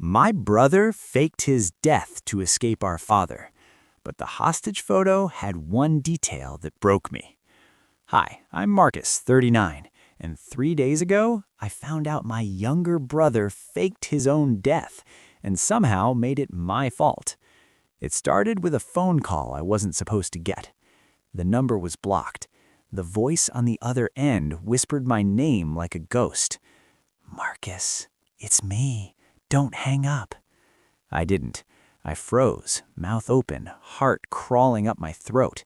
My brother faked his death to escape our father, but the hostage photo had one detail that broke me. Hi, I'm Marcus, 39, and 3 days ago, I found out my younger brother faked his own death and somehow made it my fault. It started with a phone call I wasn't supposed to get. The number was blocked. The voice on the other end whispered my name like a ghost. "Marcus, it's me. Don't hang up." I didn't. I froze, mouth open, heart crawling up my throat.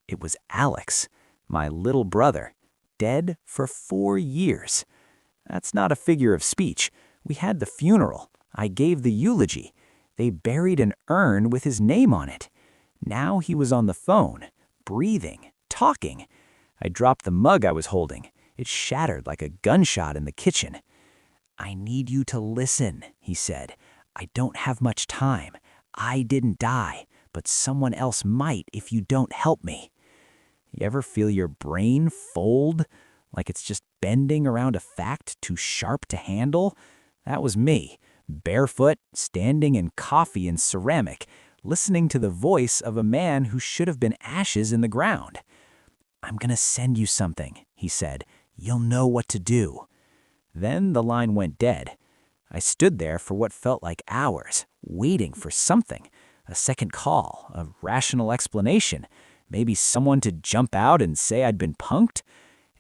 It was Alex, my little brother, dead for 4 years. That's not a figure of speech. We had the funeral. I gave the eulogy. They buried an urn with his name on it. Now he was on the phone, breathing, talking. I dropped the mug I was holding. It shattered like a gunshot in the kitchen. "I need you to listen," he said. "I don't have much time. I didn't die, but someone else might if you don't help me." You ever feel your brain fold? Like it's just bending around a fact too sharp to handle? That was me, barefoot, standing in coffee and ceramic, listening to the voice of a man who should have been ashes in the ground. "I'm gonna send you something," he said. "You'll know what to do." Then the line went dead. I stood there for what felt like hours, waiting for something, a second call, a rational explanation, maybe someone to jump out and say I'd been punked.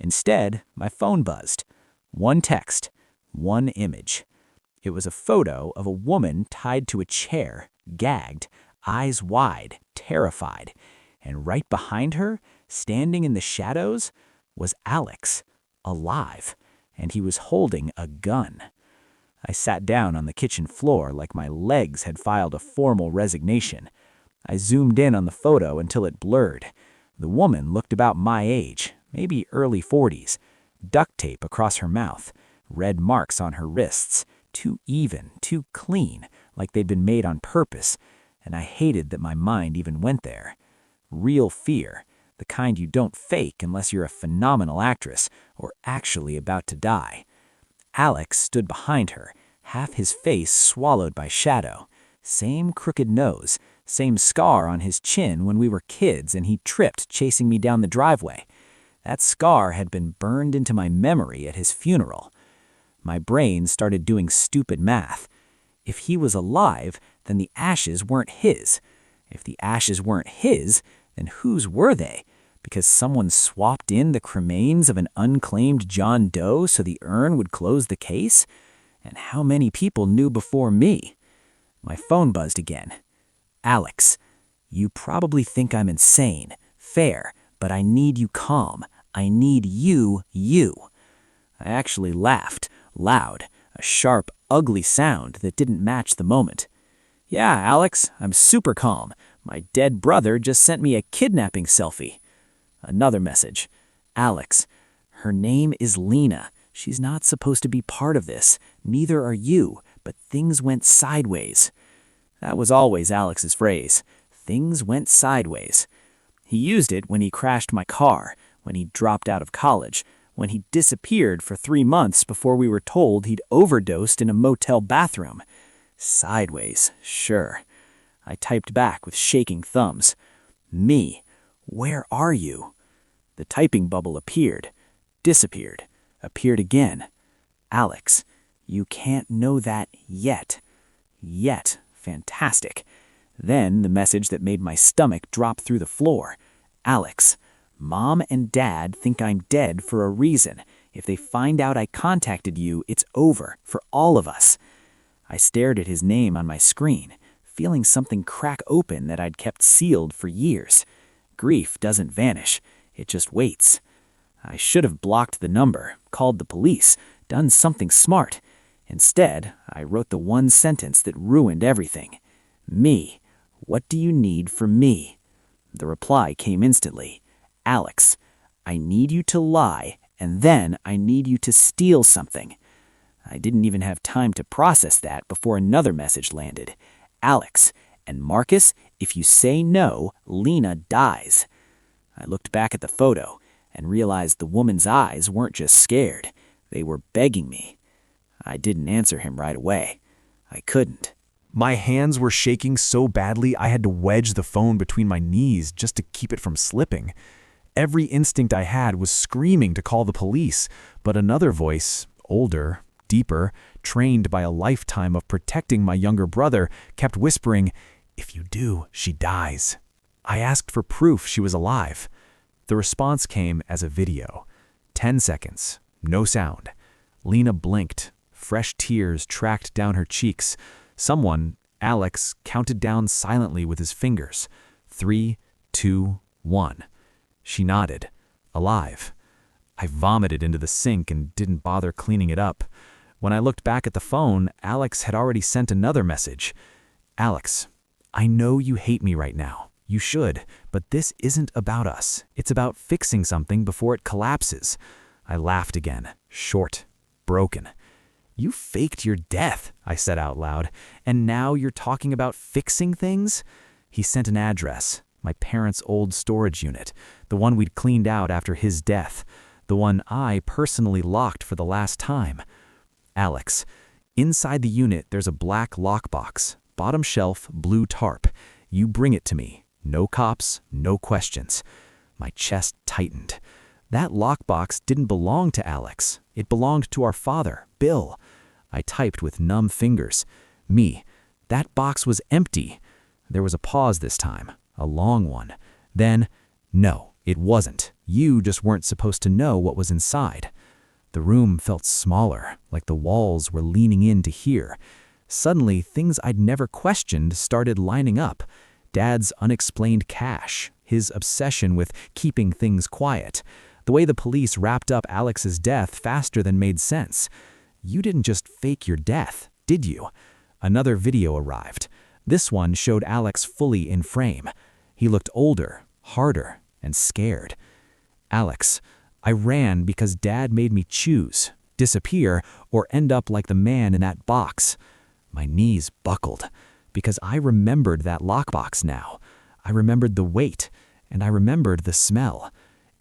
Instead, my phone buzzed. One text, one image. It was a photo of a woman tied to a chair, gagged, eyes wide, terrified. And right behind her, standing in the shadows, was Alex, alive. And he was holding a gun. I sat down on the kitchen floor like my legs had filed a formal resignation. I zoomed in on the photo until it blurred. The woman looked about my age, maybe early 40s, duct tape across her mouth, red marks on her wrists, too even, too clean, like they'd been made on purpose, and I hated that my mind even went there. Real fear. The kind you don't fake unless you're a phenomenal actress or actually about to die. Alex stood behind her, half his face swallowed by shadow. Same crooked nose, same scar on his chin when we were kids and he tripped chasing me down the driveway. That scar had been burned into my memory at his funeral. My brain started doing stupid math. If he was alive, then the ashes weren't his. If the ashes weren't his, then whose were they? Because someone swapped in the cremains of an unclaimed John Doe so the urn would close the case? And how many people knew before me? My phone buzzed again. "Alex, you probably think I'm insane. Fair, but I need you calm. I need you. I actually laughed, loud, a sharp, ugly sound that didn't match the moment. "Yeah, Alex, I'm super calm. My dead brother just sent me a kidnapping selfie." Another message. "Alex, her name is Lena. She's not supposed to be part of this. Neither are you, but things went sideways." That was always Alex's phrase. Things went sideways. He used it when he crashed my car, when he dropped out of college, when he disappeared for 3 months before we were told he'd overdosed in a motel bathroom. Sideways, sure. I typed back with shaking thumbs. "Me. Where are you?" The typing bubble appeared, disappeared, appeared again. "Alex, you can't know that yet." Yet. Fantastic. Then the message that made my stomach drop through the floor. "Alex, Mom and Dad think I'm dead for a reason. If they find out I contacted you, it's over for all of us." I stared at his name on my screen, feeling something crack open that I'd kept sealed for years. Grief doesn't vanish. It just waits. I should have blocked the number, called the police, done something smart. Instead, I wrote the one sentence that ruined everything. "Me. What do you need from me?" The reply came instantly. "Alex, I need you to lie, and then I need you to steal something." I didn't even have time to process that before another message landed. "Alex, and Marcus, if you say no, Lena dies." I looked back at the photo and realized the woman's eyes weren't just scared. They were begging me. I didn't answer him right away. I couldn't. My hands were shaking so badly I had to wedge the phone between my knees just to keep it from slipping. Every instinct I had was screaming to call the police, but another voice, older, deeper, trained by a lifetime of protecting my younger brother, kept whispering, "If you do, she dies." I asked for proof she was alive. The response came as a video. 10 seconds, no sound. Lena blinked. Fresh tears tracked down her cheeks. Someone, Alex, counted down silently with his fingers. 3, 2, 1. She nodded. Alive. I vomited into the sink and didn't bother cleaning it up. When I looked back at the phone, Alex had already sent another message. "Alex, I know you hate me right now. You should, but this isn't about us. It's about fixing something before it collapses." I laughed again, short, broken. "You faked your death," I said out loud, "and now you're talking about fixing things?" He sent an address, my parents' old storage unit, the one we'd cleaned out after his death, the one I personally locked for the last time. "Alex, inside the unit there's a black lockbox, bottom shelf, blue tarp. You bring it to me. No cops, no questions." My chest tightened. That lockbox didn't belong to Alex. It belonged to our father, Bill. I typed with numb fingers. "Me. That box was empty." There was a pause this time, a long one. Then, "No, it wasn't. You just weren't supposed to know what was inside." The room felt smaller, like the walls were leaning in to hear. Suddenly, things I'd never questioned started lining up. Dad's unexplained cache, his obsession with keeping things quiet, the way the police wrapped up Alex's death faster than made sense. You didn't just fake your death, did you? Another video arrived. This one showed Alex fully in frame. He looked older, harder, and scared. "Alex, I ran because Dad made me choose, disappear, or end up like the man in that box." My knees buckled, because I remembered that lockbox now. I remembered the weight, and I remembered the smell.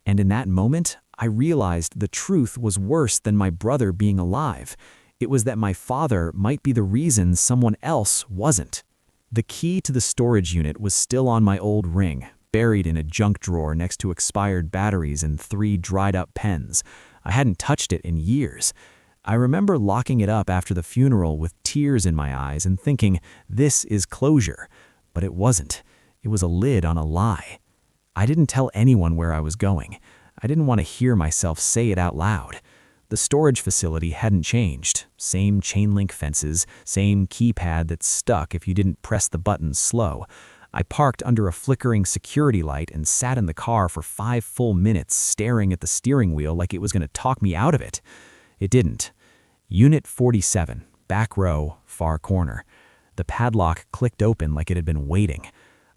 And in that moment, I realized the truth was worse than my brother being alive. It was that my father might be the reason someone else wasn't. The key to the storage unit was still on my old ring, buried in a junk drawer next to expired batteries and 3 dried-up pens. I hadn't touched it in years. I remember locking it up after the funeral with tears in my eyes and thinking, this is closure. But it wasn't. It was a lid on a lie. I didn't tell anyone where I was going. I didn't want to hear myself say it out loud. The storage facility hadn't changed. Same chain link fences, same keypad that stuck if you didn't press the button slow. I parked under a flickering security light and sat in the car for 5 full minutes staring at the steering wheel like it was going to talk me out of it. It didn't. Unit 47, back row, far corner. The padlock clicked open like it had been waiting.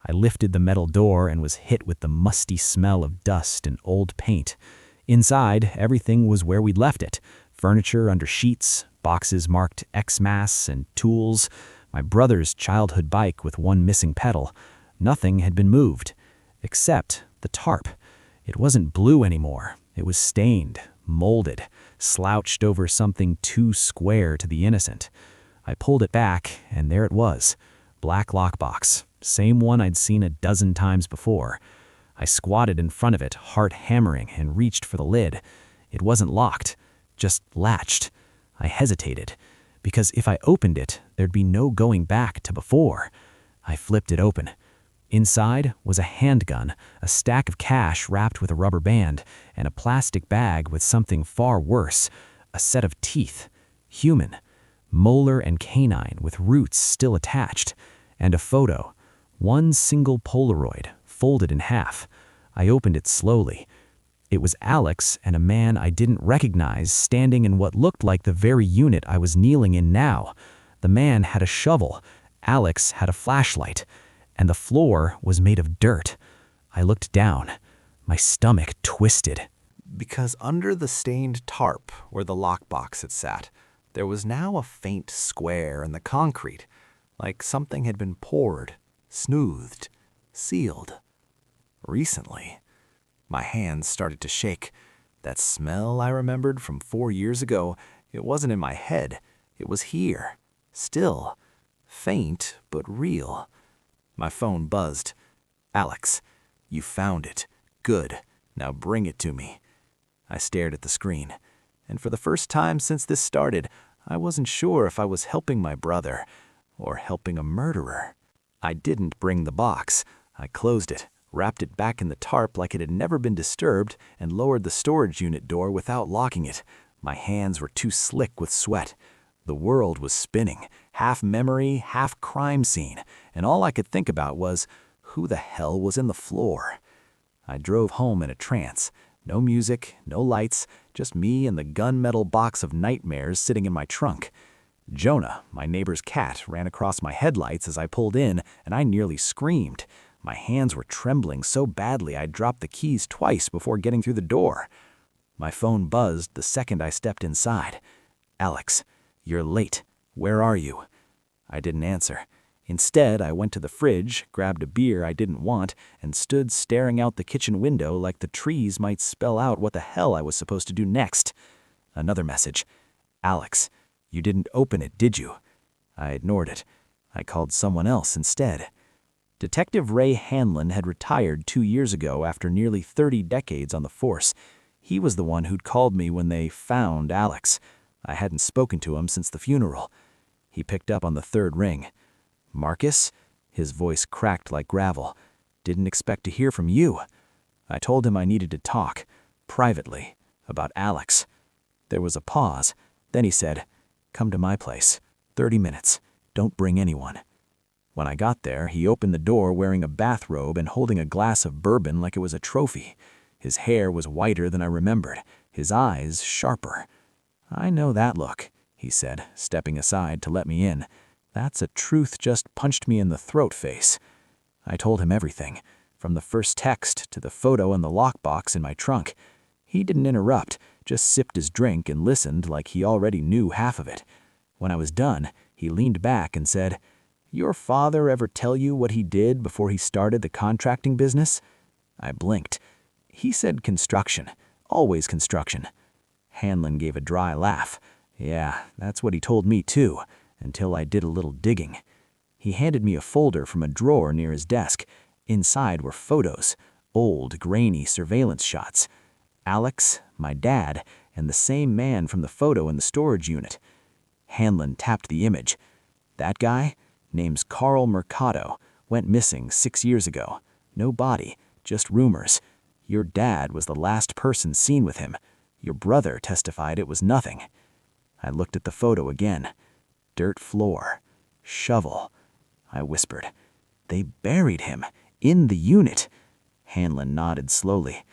I lifted the metal door and was hit with the musty smell of dust and old paint. Inside, everything was where we'd left it. Furniture under sheets, boxes marked Xmas, and tools. My brother's childhood bike with one missing pedal. Nothing had been moved, except the tarp. It wasn't blue anymore. It was stained, molded, slouched over something too square to the innocent. I pulled it back, and there it was. Black lockbox. Same one I'd seen a dozen times before. I squatted in front of it, heart hammering, and reached for the lid. It wasn't locked, just latched. I hesitated, because if I opened it, there'd be no going back to before. I flipped it open. Inside was a handgun, a stack of cash wrapped with a rubber band, and a plastic bag with something far worse, a set of teeth. Human. Molar and canine with roots still attached. And a photo. One single Polaroid, folded in half. I opened it slowly. It was Alex and a man I didn't recognize standing in what looked like the very unit I was kneeling in now. The man had a shovel. Alex had a flashlight. And the floor was made of dirt. I looked down. My stomach twisted. Because under the stained tarp where the lockbox had sat, there was now a faint square in the concrete, like something had been poured, smoothed, sealed. Recently, my hands started to shake. That smell I remembered from 4 years ago, it wasn't in my head. It was here, still. faint but real. My phone buzzed. "Alex, you found it. Good. Now bring it to me." I stared at the screen, and for the first time since this started, I wasn't sure if I was helping my brother or helping a murderer. I didn't bring the box. I closed it, wrapped it back in the tarp like it had never been disturbed, and lowered the storage unit door without locking it. My hands were too slick with sweat. The world was spinning, half memory, half crime scene, and all I could think about was, who the hell was in the floor? I drove home in a trance. No music, no lights, just me and the gunmetal box of nightmares sitting in my trunk. Jonah, my neighbor's cat, ran across my headlights as I pulled in, and I nearly screamed. My hands were trembling so badly I dropped the keys twice before getting through the door. My phone buzzed the second I stepped inside. "Alex, you're late. Where are you?" I didn't answer. Instead, I went to the fridge, grabbed a beer I didn't want, and stood staring out the kitchen window like the trees might spell out what the hell I was supposed to do next. Another message. "Alex, you didn't open it, did you?" I ignored it. I called someone else instead. Detective Ray Hanlon had retired 2 years ago after nearly 30 decades on the force. He was the one who'd called me when they found Alex. I hadn't spoken to him since the funeral. He picked up on the third ring. "Marcus?" His voice cracked like gravel. "Didn't expect to hear from you." I told him I needed to talk, privately, about Alex. There was a pause. Then he said, "Come to my place. 30 minutes. Don't bring anyone." When I got there, he opened the door wearing a bathrobe and holding a glass of bourbon like it was a trophy. His hair was whiter than I remembered, his eyes sharper. "I know that look," he said, stepping aside to let me in. "That's a truth just punched me in the throat face." I told him everything, from the first text to the photo in the lockbox in my trunk. He didn't interrupt, just sipped his drink and listened like he already knew half of it. When I was done, he leaned back and said, "Your father ever tell you what he did before he started the contracting business?" I blinked. "He said construction. Always construction." Hanlon gave a dry laugh. "Yeah, that's what he told me too, until I did a little digging." He handed me a folder from a drawer near his desk. Inside were photos, old, grainy surveillance shots. Alex, my dad, and the same man from the photo in the storage unit. Hanlon tapped the image. "That guy? Name's Carl Mercado. Went missing 6 years ago. No body, just rumors. Your dad was the last person seen with him. Your brother testified it was nothing." I looked at the photo again. Dirt floor. Shovel. I whispered, "They buried him. In the unit." Hanlon nodded slowly.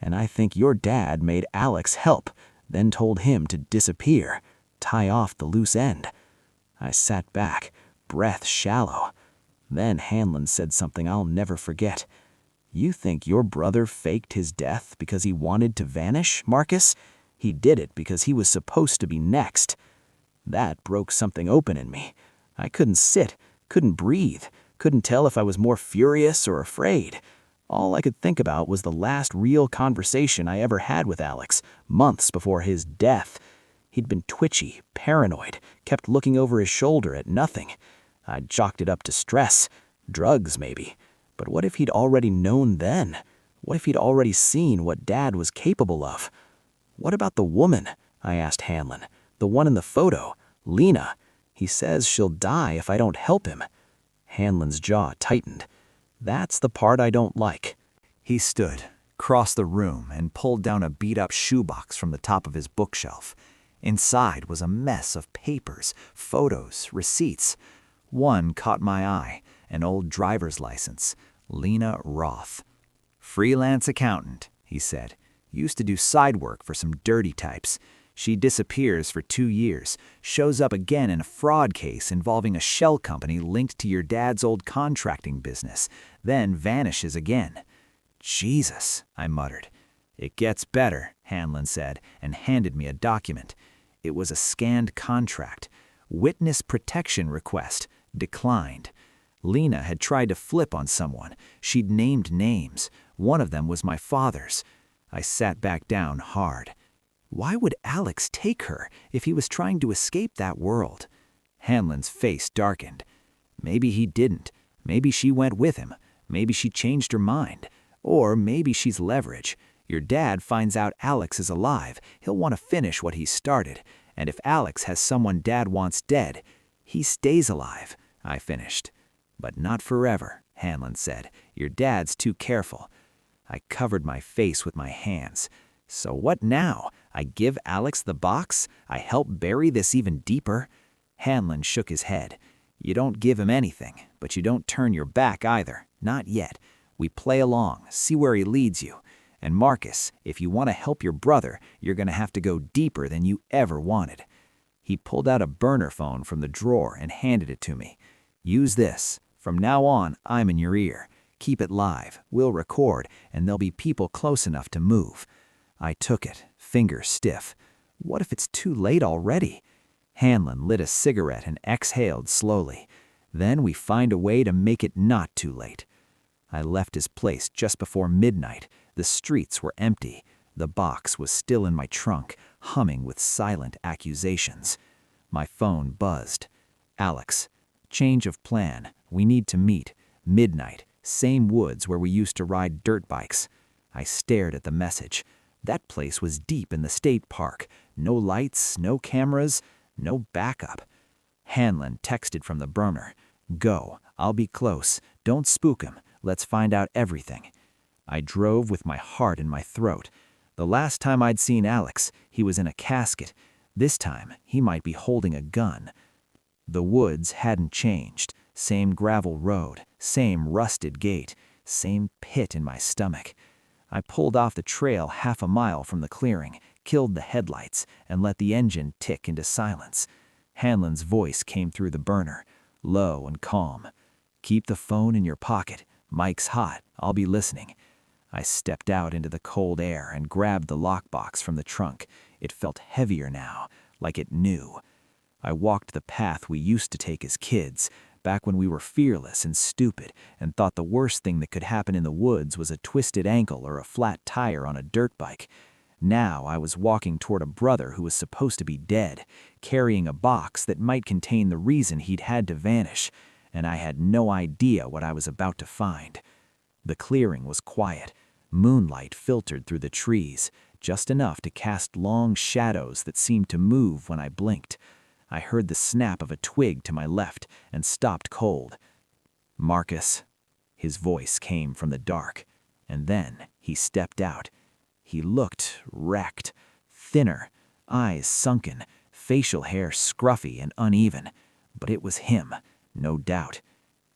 "And I think your dad made Alex help, then told him to disappear, tie off the loose end." I sat back, breath shallow. Then Hanlon said something I'll never forget. "You think your brother faked his death because he wanted to vanish, Marcus? He did it because he was supposed to be next." That broke something open in me. I couldn't sit, couldn't breathe, couldn't tell if I was more furious or afraid. All I could think about was the last real conversation I ever had with Alex, months before his death. He'd been twitchy, paranoid, kept looking over his shoulder at nothing. I'd chalked it up to stress, drugs maybe. But what if he'd already known then? What if he'd already seen what Dad was capable of? "What about the woman?" I asked Hanlon. "The one in the photo, Lena. He says she'll die if I don't help him." Hanlon's jaw tightened. "That's the part I don't like." He stood, crossed the room, and pulled down a beat-up shoebox from the top of his bookshelf. Inside was a mess of papers, photos, receipts. One caught my eye, an old driver's license, Lena Roth. "Freelance accountant," he said. "Used to do side work for some dirty types. She disappears for 2 years, shows up again in a fraud case involving a shell company linked to your dad's old contracting business, then vanishes again." "Jesus," I muttered. "It gets better," Hanlon said, and handed me a document. It was a scanned contract. Witness protection request. Declined. Lena had tried to flip on someone. She'd named names. One of them was my father's. I sat back down hard. Why would Alex take her if he was trying to escape that world? Hanlon's face darkened. Maybe he didn't. Maybe she went with him. Maybe she changed her mind. Or maybe she's leverage. Your dad finds out Alex is alive. He'll want to finish what he started. And if Alex has someone Dad wants dead, he stays alive, I finished. But not forever, Hanlon said. Your dad's too careful. I covered my face with my hands. So what now? I give Alex the box? I help bury this even deeper? Hanlon shook his head. You don't give him anything, but you don't turn your back either. Not yet. We play along, see where he leads you. And Marcus, if you want to help your brother, you're going to have to go deeper than you ever wanted. He pulled out a burner phone from the drawer and handed it to me. Use this. From now on, I'm in your ear. Keep it live. We'll record, and there'll be people close enough to move. I took it, fingers stiff. What if it's too late already? Hanlon lit a cigarette and exhaled slowly. Then we find a way to make it not too late. I left his place just before midnight. The streets were empty. The box was still in my trunk, humming with silent accusations. My phone buzzed. Alex, change of plan. We need to meet. Midnight, same woods where we used to ride dirt bikes. I stared at the message. That place was deep in the state park. No lights, no cameras, no backup. Hanlon texted from the burner. Go, I'll be close. Don't spook him. Let's find out everything. I drove with my heart in my throat. The last time I'd seen Alex, he was in a casket. This time, he might be holding a gun. The woods hadn't changed. Same gravel road, same rusted gate, same pit in my stomach. I pulled off the trail 1/2 mile from the clearing, killed the headlights, and let the engine tick into silence. Hanlon's voice came through the burner, low and calm. Keep the phone in your pocket. Mike's hot. I'll be listening. I stepped out into the cold air and grabbed the lockbox from the trunk. It felt heavier now, like it knew. I walked the path we used to take as kids, back when we were fearless and stupid and thought the worst thing that could happen in the woods was a twisted ankle or a flat tire on a dirt bike. Now I was walking toward a brother who was supposed to be dead, carrying a box that might contain the reason he'd had to vanish, and I had no idea what I was about to find. The clearing was quiet. Moonlight filtered through the trees, just enough to cast long shadows that seemed to move when I blinked. I heard the snap of a twig to my left and stopped cold. Marcus. His voice came from the dark, and then he stepped out. He looked wrecked, thinner, eyes sunken, facial hair scruffy and uneven. But it was him, no doubt.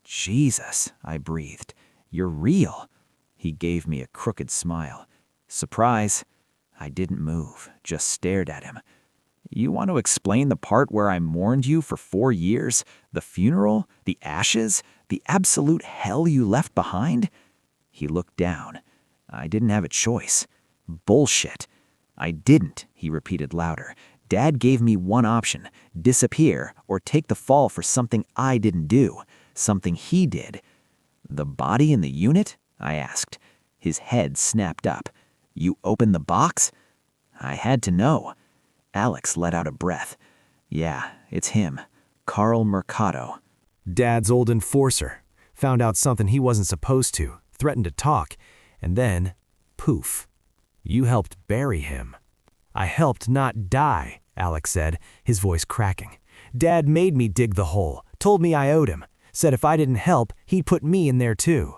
Jesus, I breathed. You're real. He gave me a crooked smile. Surprise. I didn't move, just stared at him. You want to explain the part where I mourned you for 4 years? The funeral? The ashes? The absolute hell you left behind? He looked down. I didn't have a choice. Bullshit. I didn't, he repeated louder. Dad gave me one option, disappear or take the fall for something I didn't do, something he did. The body in the unit? I asked. His head snapped up. You opened the box? I had to know. Alex let out a breath. Yeah, it's him. Carl Mercado. Dad's old enforcer. Found out something he wasn't supposed to, threatened to talk, and then, poof. You helped bury him. I helped not die, Alex said, his voice cracking. Dad made me dig the hole, told me I owed him, said if I didn't help, he'd put me in there too.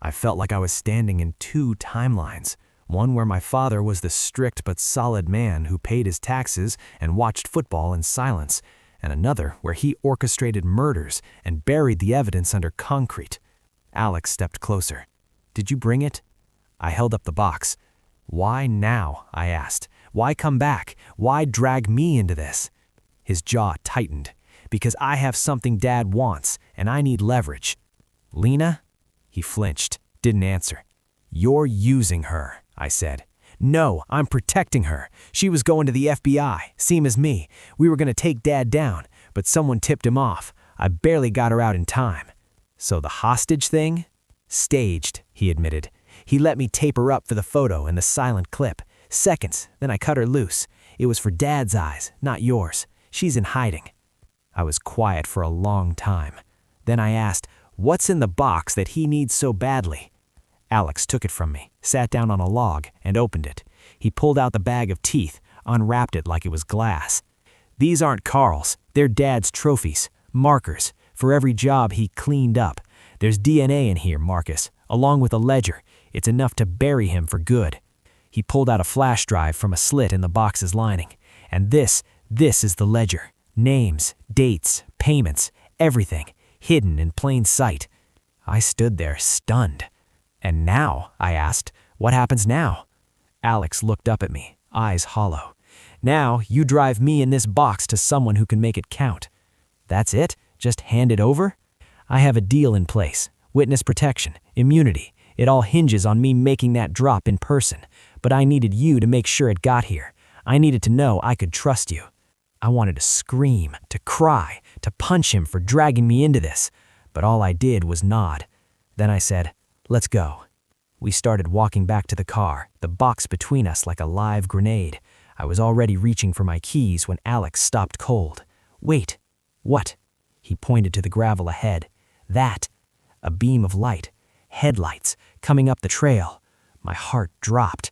I felt like I was standing in 2 timelines. One where my father was the strict but solid man who paid his taxes and watched football in silence, and another where he orchestrated murders and buried the evidence under concrete. Alex stepped closer. Did you bring it? I held up the box. Why now? I asked. Why come back? Why drag me into this? His jaw tightened. Because I have something Dad wants, and I need leverage. Lena? He flinched, didn't answer. You're using her, I said. No, I'm protecting her. She was going to the FBI, same as me. We were going to take Dad down, but someone tipped him off. I barely got her out in time. So the hostage thing? Staged, he admitted. He let me tape her up for the photo and the silent clip. Seconds, then I cut her loose. It was for Dad's eyes, not yours. She's in hiding. I was quiet for a long time. Then I asked, "What's in the box that he needs so badly?" Alex took it from me, sat down on a log, and opened it. He pulled out the bag of teeth, unwrapped it like it was glass. "These aren't Carl's, they're Dad's trophies, markers, for every job he cleaned up. There's DNA in here, Marcus, along with a ledger. It's enough to bury him for good." He pulled out a flash drive from a slit in the box's lining. "And this is the ledger. Names, dates, payments, everything, hidden in plain sight." I stood there, stunned. "And now?" I asked. "What happens now?" Alex looked up at me, eyes hollow. "Now, you drive me in this box to someone who can make it count." "That's it? Just hand it over?" "I have a deal in place. Witness protection, immunity. It all hinges on me making that drop in person. But I needed you to make sure it got here. I needed to know I could trust you." I wanted to scream, to cry, to punch him for dragging me into this. But all I did was nod. Then I said, "Let's go." We started walking back to the car, the box between us like a live grenade. I was already reaching for my keys when Alex stopped cold. "Wait." "What?" He pointed to the gravel ahead. "That." A beam of light. Headlights, coming up the trail. My heart dropped.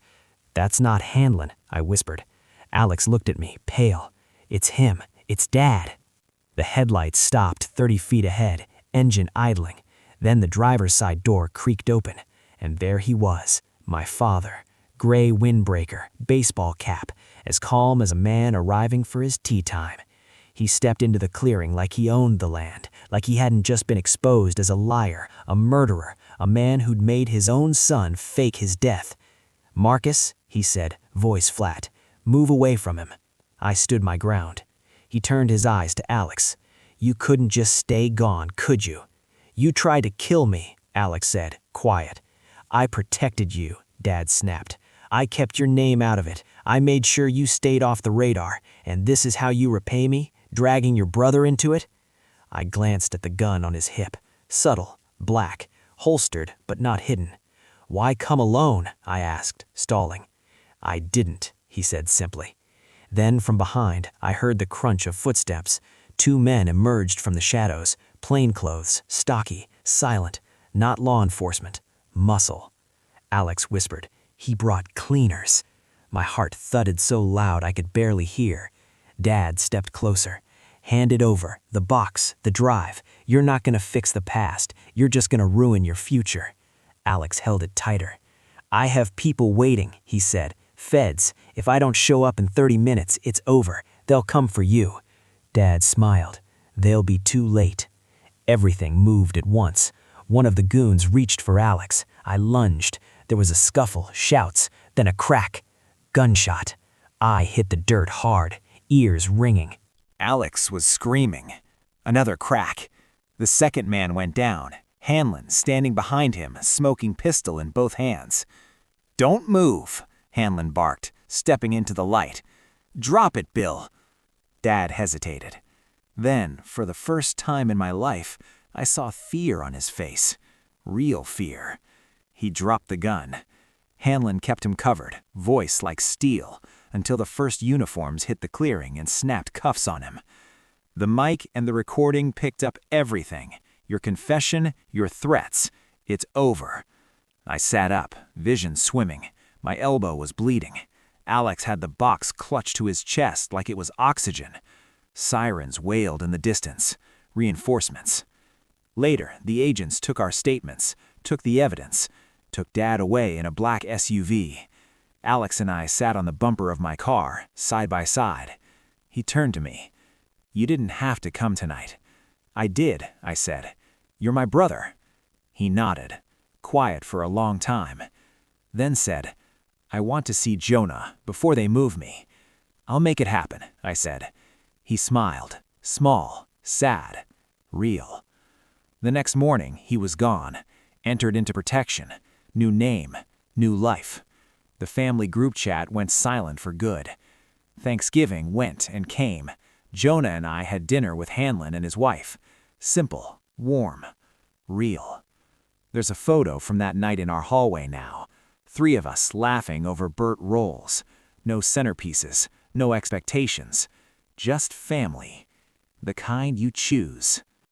"That's not Hanlon," I whispered. Alex looked at me, pale. "It's him. It's Dad." The headlights stopped 30 feet ahead, engine idling. Then the driver's side door creaked open, and there he was, my father, gray windbreaker, baseball cap, as calm as a man arriving for his tea time. He stepped into the clearing like he owned the land, like he hadn't just been exposed as a liar, a murderer, a man who'd made his own son fake his death. "Marcus," he said, voice flat, "move away from him." I stood my ground. He turned his eyes to Alex. "You couldn't just stay gone, could you?" "You tried to kill me," Alex said, quiet. "I protected you," Dad snapped. "I kept your name out of it. I made sure you stayed off the radar, and this is how you repay me? Dragging your brother into it?" I glanced at the gun on his hip. Subtle, black, holstered but not hidden. "Why come alone?" I asked, stalling. "I didn't," he said simply. Then from behind, I heard the crunch of footsteps. 2 men emerged from the shadows, plainclothes, stocky, silent, not law enforcement, muscle. Alex whispered, "He brought cleaners." My heart thudded so loud I could barely hear. Dad stepped closer. "Hand it over, the box, the drive. You're not gonna fix the past. You're just gonna ruin your future." Alex held it tighter. "I have people waiting," he said. "Feds. If I don't show up in 30 minutes, it's over. They'll come for you." Dad smiled. "They'll be too late." Everything moved at once. One of the goons reached for Alex. I lunged. There was a scuffle, shouts, then a crack. Gunshot. I hit the dirt hard, ears ringing. Alex was screaming. Another crack. The second man went down, Hanlon standing behind him, smoking pistol in both hands. "Don't move," Hanlon barked, stepping into the light. "Drop it, Bill." Dad hesitated. Then, for the first time in my life, I saw fear on his face. Real fear. He dropped the gun. Hanlon kept him covered, voice like steel, until the first uniforms hit the clearing and snapped cuffs on him. The mic and the recording picked up everything. Your confession, your threats. It's over. I sat up, vision swimming. My elbow was bleeding. Alex had the box clutched to his chest like it was oxygen. Sirens wailed in the distance. Reinforcements. Later, the agents took our statements, took the evidence, took Dad away in a black SUV. Alex and I sat on the bumper of my car, side by side. He turned to me. "You didn't have to come tonight." "I did," I said. "You're my brother." He nodded, quiet for a long time. Then said, "I want to see Jonah before they move me." "I'll make it happen," I said. He smiled, small, sad, real. The next morning, he was gone, entered into protection, new name, new life. The family group chat went silent for good. Thanksgiving went and came. Jonah and I had dinner with Hanlon and his wife. Simple, warm, real. There's a photo from that night in our hallway now. 3 of us laughing over burnt rolls. No centerpieces, no expectations. Just family. The kind you choose.